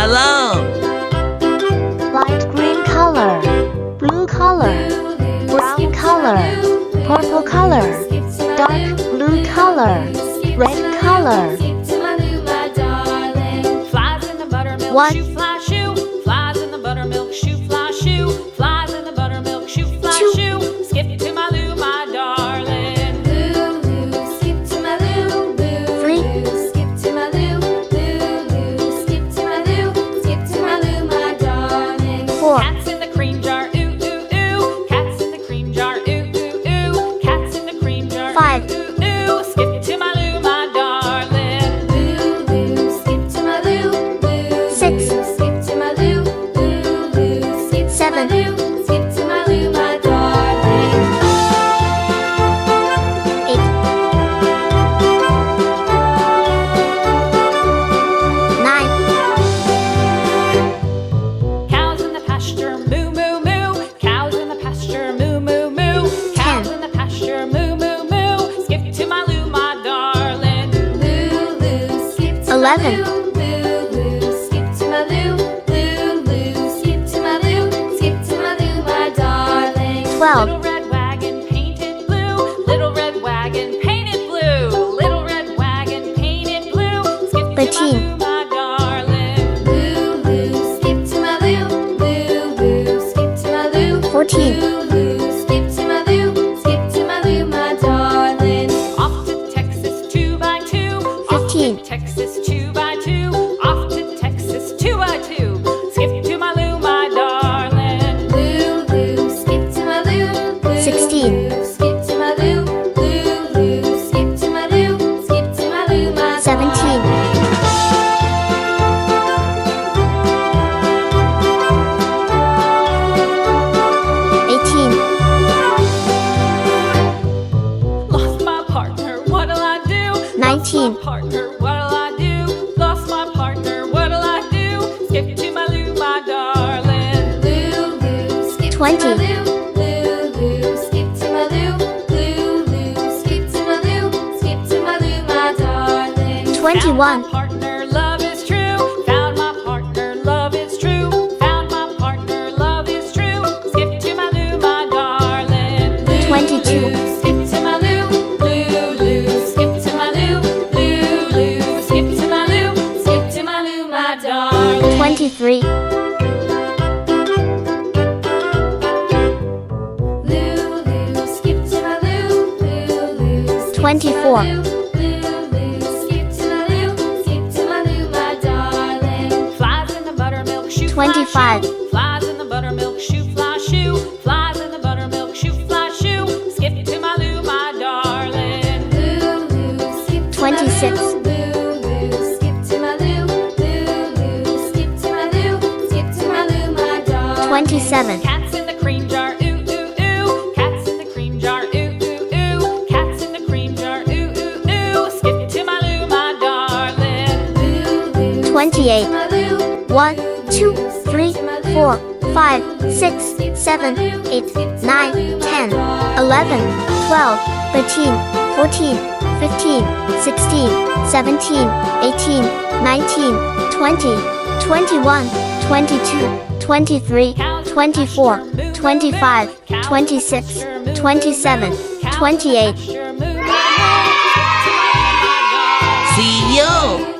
along. Light green color, blue color, brown color, purple color, dark blue color, red color. Flies in the buttermilk One. shoe fly shoe. Flies in the buttermilk shoe fly shoe. Flies in the buttermilk shoe fly Two. shoe. Skip to my Lou, my darling. Lou, Lou, skip to my Lou, Lou. Three. Skip to my Lou, Lou, Lou. Skip to my Lou, skip to my Lou, my darling. Four. Cats in the cream jar, ooh, ooh, ooh. Cats in the cream jar, ooh, ooh, ooh. Cats in the cream jar, Five. ooh, ooh, ooh. Skip to my Lou, my darling. Lou, Lou, skip to my Lou, Lou. Six. Skip to my Lou, Lou, Lou. Skip to Seven. my Lou, skip to my Lou, my darling. Eight. Nine. Cows in the pasture, moo, moo, moo. Cows in the pasture, moo, moo, moo. Cows in the pasture, moo, moo, moo. Skip to my Lou, my darling. Lou, Lou, skip to 11. my Lou. Lou, Lou, skip to my Lou. Lou, Lou, skip to my Lou. Skip to my Lou, my darling. 12. Little red wagon painted blue. Little red wagon painted blue. Little red wagon painted blue. Skip to my 13. Lou, my darling. Lou, Lou, skip to my Lou. Lou, Lou, skip to my Lou. 14. Lou, Lou, skip to my Lou. Skip to my Lou, my darling. Off to Texas 2x2. Off to 15. Texas 2x2. Off to Texas 2x2. Skip to my Lou, my darling. Lou, Lou, skip to my Lou. Lou, 16. Lou, skip to my Lou. Lou, Lou, skip to my Lou. Skip to my Lou, my 17. darling. 18. Lost my partner, what'll I do? 19. Lost my partner, what'll I do? Lost my partner, what'll I do? Skip to my Lou, my darling. Lou, Lou, skip 20. to my Lou. Lou, Lou, skip to my Lou. Lou, Lou, skip to my Lou. Skip to my Lou, my darling. 21. Found my partner, love is true. Found my partner, love is true. Found my partner, love is true. Skip to my Lou, my darling. Lou, 22. Lou, skip to my Lou. Lou, Lou, skip to my Lou. Lou, Lou, skip to my Lou. Skip to my Lou, my darling. 23. Lou, Lou, skip to my Lou. Lou, Lou, skip to my 24. Lou. Lou, Lou, skip to my Lou. Skip to my Lou, my darling. Flies in the buttermilk shoe fly 25. shoe. Flies in the buttermilk shoe fly shoe. Flies in the buttermilk shoe fly shoe. Skip to my Lou, my darling. Lou, Lou, skip to my 26. Lou. Lou, Lou, skip to my Lou. Lou, Lou, skip to my Lou. Skip to my Lou, my darling. 27. Cats in the cream jar, ooh, ooh, ooh. Cats in the cream jar, ooh, ooh, ooh. Cats in the cream jar, ooh, ooh, ooh. Skip to my Lou, my darling. Lou, Lou, 28. skip to my Lou. 1, 2, 3, 4, 5, 6, 7, 8, 9, 10, 11, 12, 13, 14, 15, 16, 17, 18, 19, 20, 21, 22, 23, 24, 25, 26, 27, 28. See you.